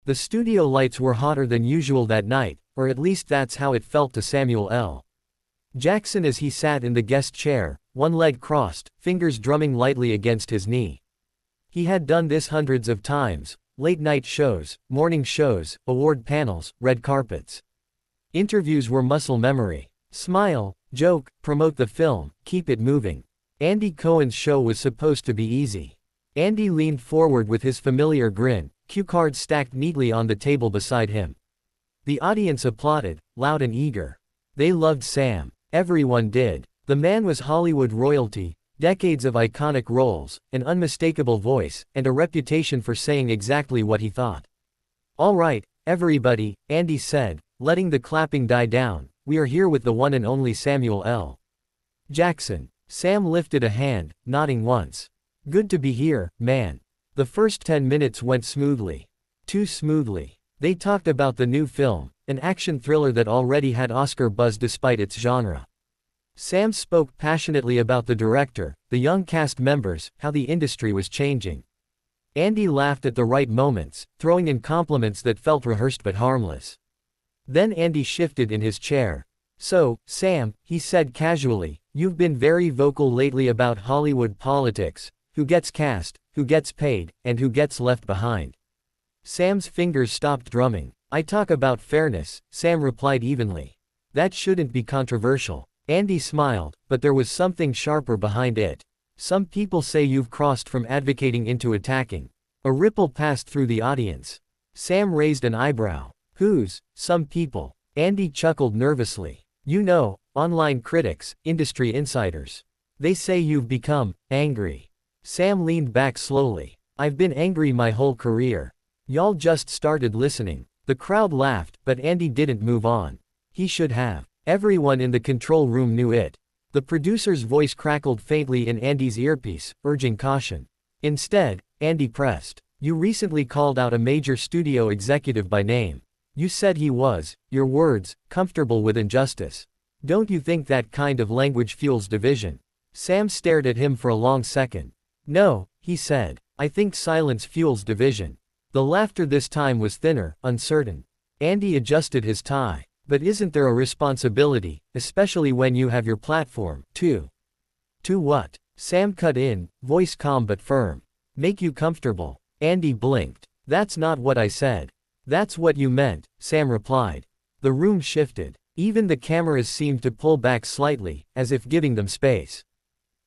The studio lights were hotter than usual that night, or at least that's how it felt to Samuel L. Jackson as he sat in the guest chair, one leg crossed, fingers drumming lightly against his knee. He had done this hundreds of times: late-night shows, morning shows, award panels, red carpets. Interviews were muscle memory. Smile, joke, promote the film, keep it moving. Andy Cohen's show was supposed to be easy. Andy leaned forward with his familiar grin, cue cards stacked neatly on the table beside him. The audience applauded, loud and eager. They loved Sam. Everyone did. The man was Hollywood royalty, decades of iconic roles, an unmistakable voice, and a reputation for saying exactly what he thought. "All right, everybody," Andy said, letting the clapping die down, "we are here with the one and only Samuel L. Jackson." Sam lifted a hand, nodding once. "Good to be here, man." The first 10 minutes went smoothly. Too smoothly. They talked about the new film, an action thriller that already had Oscar buzz despite its genre. Sam spoke passionately about the director, the young cast members, how the industry was changing. Andy laughed at the right moments, throwing in compliments that felt rehearsed but harmless. Then Andy shifted in his chair. "So, Sam," he said casually, "you've been very vocal lately about Hollywood politics, who gets cast, who gets paid, and who gets left behind." Sam's fingers stopped drumming. "I talk about fairness," Sam replied evenly. "That shouldn't be controversial." Andy smiled, but there was something sharper behind it. "Some people say you've crossed from advocating into attacking." A ripple passed through the audience. Sam raised an eyebrow. "Who's some people?" Andy chuckled nervously. "You know, online critics, industry insiders. They say you've become angry." Sam leaned back slowly. "I've been angry my whole career. Y'all just started listening." The crowd laughed, but Andy didn't move on. He should have. Everyone in the control room knew it. The producer's voice crackled faintly in Andy's earpiece, urging caution. Instead, Andy pressed. "You recently called out a major studio executive by name. You said he was, your words, comfortable with injustice. Don't you think that kind of language fuels division?" Sam stared at him for a long second. "No," he said. "I think silence fuels division." The laughter this time was thinner, uncertain. Andy adjusted his tie. "But isn't there a responsibility, especially when you have your platform, to what?" Sam cut in, voice calm but firm. "Make you comfortable." Andy blinked. "That's not what I said." "That's what you meant," Sam replied. The room shifted. Even the cameras seemed to pull back slightly, as if giving them space.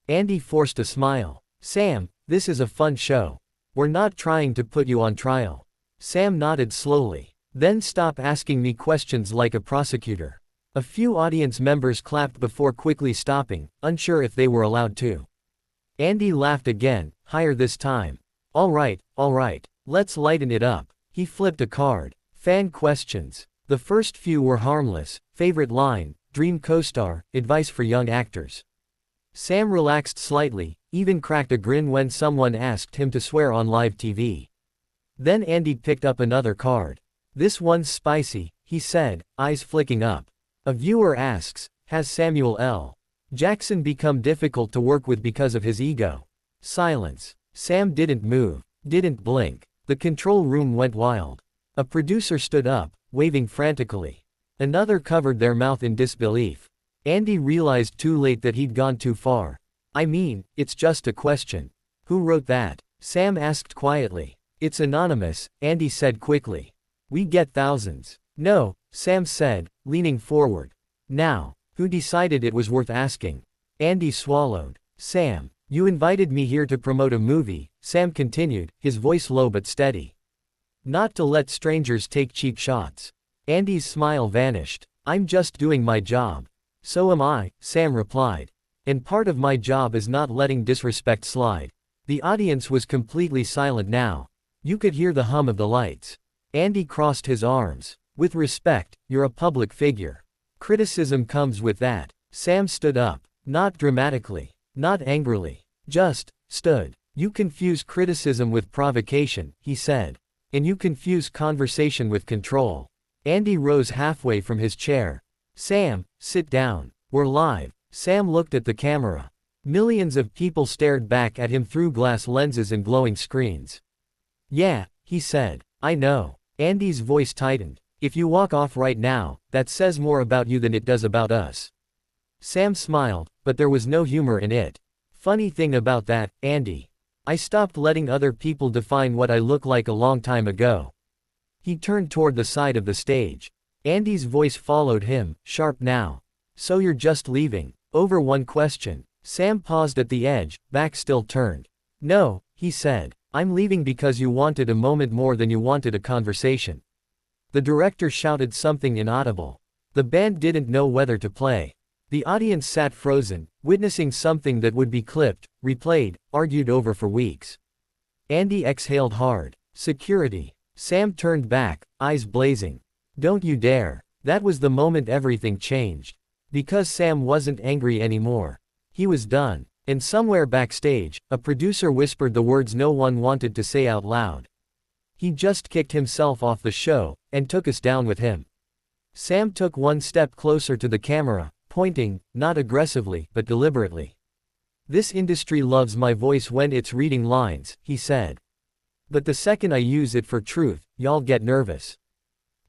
Andy forced a smile. "Sam, this is a fun show. We're not trying to put you on trial." Sam nodded slowly. "Then stop asking me questions like a prosecutor." A few audience members clapped before quickly stopping, unsure if they were allowed to. Andy laughed again, higher this time. All right, let's lighten it up." He flipped a card. "Fan questions." The first few were harmless: favorite line, dream co-star, advice for young actors. Sam relaxed slightly, even cracked a grin when someone asked him to swear on live TV. Then Andy picked up another card. "This one's spicy," he said, eyes flicking up. A viewer asks, "Has Samuel L. Jackson become difficult to work with because of his ego?" Silence. Sam didn't move, didn't blink. The control room went wild. A producer stood up, waving frantically. Another covered their mouth in disbelief. Andy realized too late that he'd gone too far. "I mean, it's just a question." "Who wrote that?" Sam asked quietly. "It's anonymous," Andy said quickly. "We get thousands." "No," Sam said, leaning forward. "Now, who decided it was worth asking?" Andy swallowed. "Sam, you invited me here to promote a movie," Sam continued, his voice low but steady. "Not to let strangers take cheap shots." Andy's smile vanished. "I'm just doing my job." "So am I," Sam replied. "And part of my job is not letting disrespect slide." The audience was completely silent now. You could hear the hum of the lights. Andy crossed his arms. "With respect, you're a public figure. Criticism comes with that." Sam stood up. Not dramatically. Not angrily. Just stood. "You confuse criticism with provocation," he said. "And you confuse conversation with control." Andy rose halfway from his chair. "Sam, sit down. We're live." Sam looked at the camera. Millions of people stared back at him through glass lenses and glowing screens. "Yeah," he said. "I know. Andy's voice tightened. If you walk off right now, that says more about you than it does about us. Sam smiled, but there was no humor in it. Funny thing about that, Andy. I stopped letting other people define what I look like a long time ago. He turned toward the side of the stage. Andy's voice followed him, sharp now. So you're just leaving? Over one question. Sam paused at the edge, back still turned. No, he said. I'm leaving because you wanted a moment more than you wanted a conversation. The director shouted something inaudible. The band didn't know whether to play. The audience sat frozen, witnessing something that would be clipped, replayed, argued over for weeks. Andy exhaled hard. Security. Sam turned back, eyes blazing. Don't you dare. That was the moment everything changed. Because Sam wasn't angry anymore. He was done. And somewhere backstage, a producer whispered the words no one wanted to say out loud. He just kicked himself off the show, and took us down with him. Sam took one step closer to the camera, pointing, not aggressively, but deliberately. This industry loves my voice when it's reading lines, he said. But the second I use it for truth, y'all get nervous.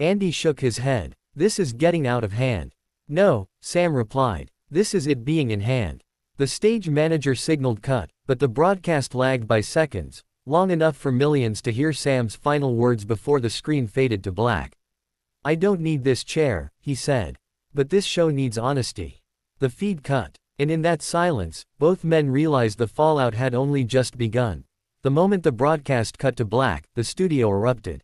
Andy shook his head. This is getting out of hand. No, Sam replied. This is it being in hand. The stage manager signaled cut, but the broadcast lagged by seconds, long enough for millions to hear Sam's final words before the screen faded to black. I don't need this chair, he said. But this show needs honesty. The feed cut. And in that silence, both men realized the fallout had only just begun. The moment the broadcast cut to black, the studio erupted.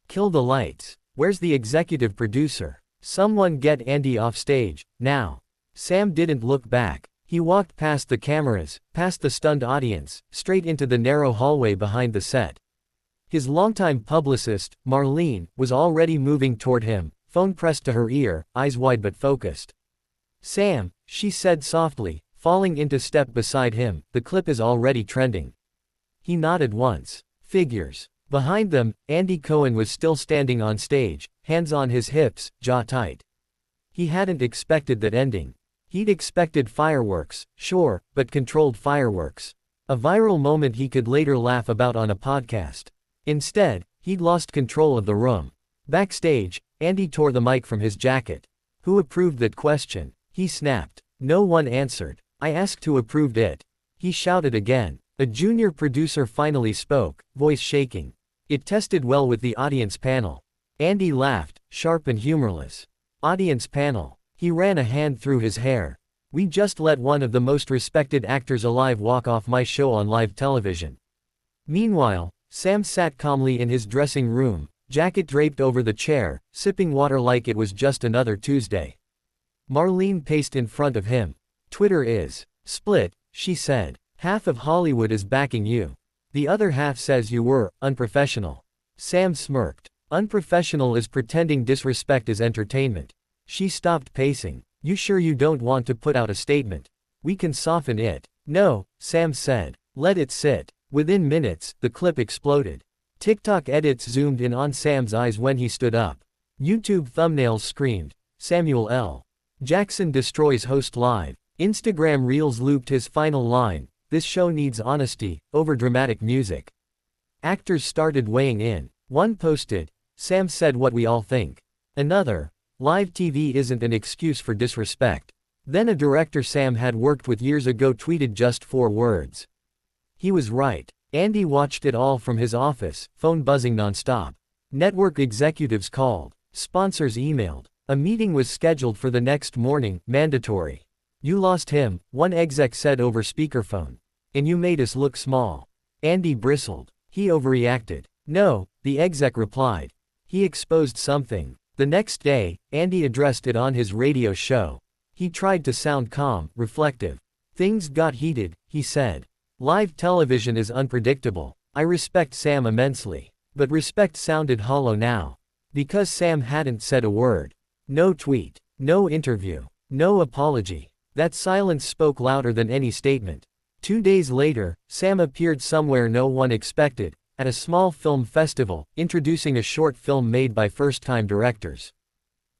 Kill the lights. Where's the executive producer? Someone get Andy off stage, now. Sam didn't look back. He walked past the cameras, past the stunned audience, straight into the narrow hallway behind the set. His longtime publicist, Marlene, was already moving toward him, phone pressed to her ear, eyes wide but focused. Sam, she said softly, falling into step beside him, the clip is already trending. He nodded once. Figures. Behind them, Andy Cohen was still standing on stage, hands on his hips, jaw tight. He hadn't expected that ending. He'd expected fireworks, sure, but controlled fireworks. A viral moment he could later laugh about on a podcast. Instead, he'd lost control of the room. Backstage, Andy tore the mic from his jacket. Who approved that question? He snapped. No one answered. I asked who approved it. He shouted again. A junior producer finally spoke, voice shaking. It tested well with the audience panel. Andy laughed, sharp and humorless. Audience panel. He ran a hand through his hair. We just let one of the most respected actors alive walk off my show on live television. Meanwhile, Sam sat calmly in his dressing room, jacket draped over the chair, sipping water like it was just another Tuesday. Marlene paced in front of him. Twitter is split, she said. Half of Hollywood is backing you. The other half says you were unprofessional. Sam smirked. Unprofessional is pretending disrespect is entertainment. She stopped pacing. You sure you don't want to put out a statement? We can soften it. No, Sam said. Let it sit. Within minutes, the clip exploded. TikTok edits zoomed in on Sam's eyes when he stood up. YouTube thumbnails screamed, Samuel L. Jackson destroys host live. Instagram Reels looped his final line, this show needs honesty, over dramatic music. Actors started weighing in. One posted, Sam said what we all think. Another, live TV isn't an excuse for disrespect. Then a director Sam had worked with years ago tweeted just 4 words. He was right. Andy watched it all from his office, phone buzzing nonstop. Network executives called. Sponsors emailed. A meeting was scheduled for the next morning, mandatory. You lost him, one exec said over speakerphone. And you made us look small. Andy bristled. He overreacted. No, the exec replied. He exposed something. The next day, Andy addressed it on his radio show. He tried to sound calm, reflective. Things got heated, he said. Live television is unpredictable. I respect Sam immensely. But respect sounded hollow now. Because Sam hadn't said a word. No tweet. No interview. No apology. That silence spoke louder than any statement. 2 days later, Sam appeared somewhere no one expected, at a small film festival, introducing a short film made by first-time directors.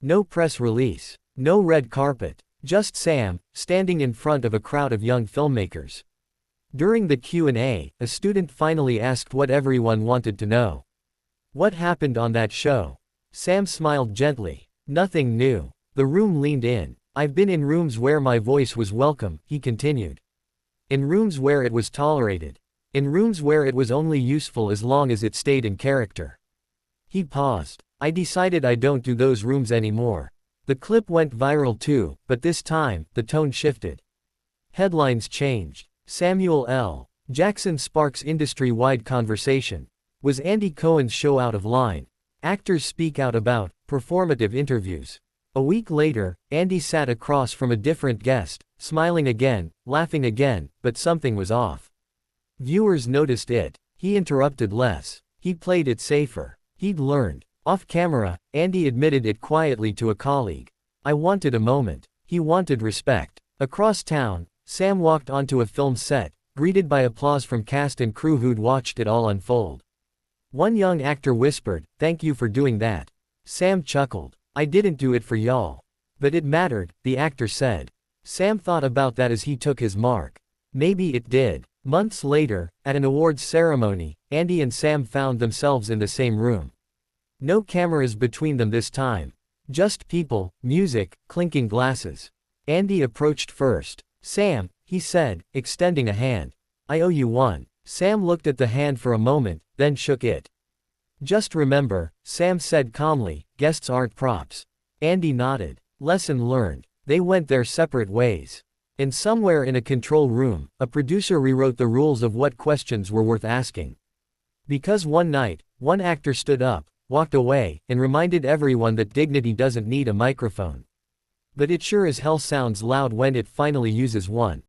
No press release. No red carpet. Just Sam, standing in front of a crowd of young filmmakers. During the Q&A, a student finally asked what everyone wanted to know. What happened on that show? Sam smiled gently. Nothing new. The room leaned in. I've been in rooms where my voice was welcome, he continued. In rooms where it was tolerated. In rooms where it was only useful as long as it stayed in character. He paused. I decided I don't do those rooms anymore. The clip went viral too, but this time, the tone shifted. Headlines changed. Samuel L. Jackson sparks industry-wide conversation. Was Andy Cohen's show out of line? Actors speak out about performative interviews. A week later, Andy sat across from a different guest, smiling again, laughing again, but something was off. Viewers noticed it. He interrupted less. He played it safer. He'd learned. Off camera, Andy admitted it quietly to a colleague. I wanted a moment. He wanted respect. Across town, Sam walked onto a film set, greeted by applause from cast and crew who'd watched it all unfold. One young actor whispered, "Thank you for doing that." Sam chuckled. "I didn't do it for y'all." "But it mattered," the actor said. Sam thought about that as he took his mark. Maybe it did. Months later, at an awards ceremony, Andy and Sam found themselves in the same room. No cameras between them this time. Just people, music, clinking glasses. Andy approached first. "Sam," he said, extending a hand. "I owe you one." Sam looked at the hand for a moment, then shook it. "Just remember," Sam said calmly, "guests aren't props." Andy nodded. Lesson learned. They went their separate ways. And somewhere in a control room, a producer rewrote the rules of what questions were worth asking. Because one night, one actor stood up, walked away, and reminded everyone that dignity doesn't need a microphone. But it sure as hell sounds loud when it finally uses one.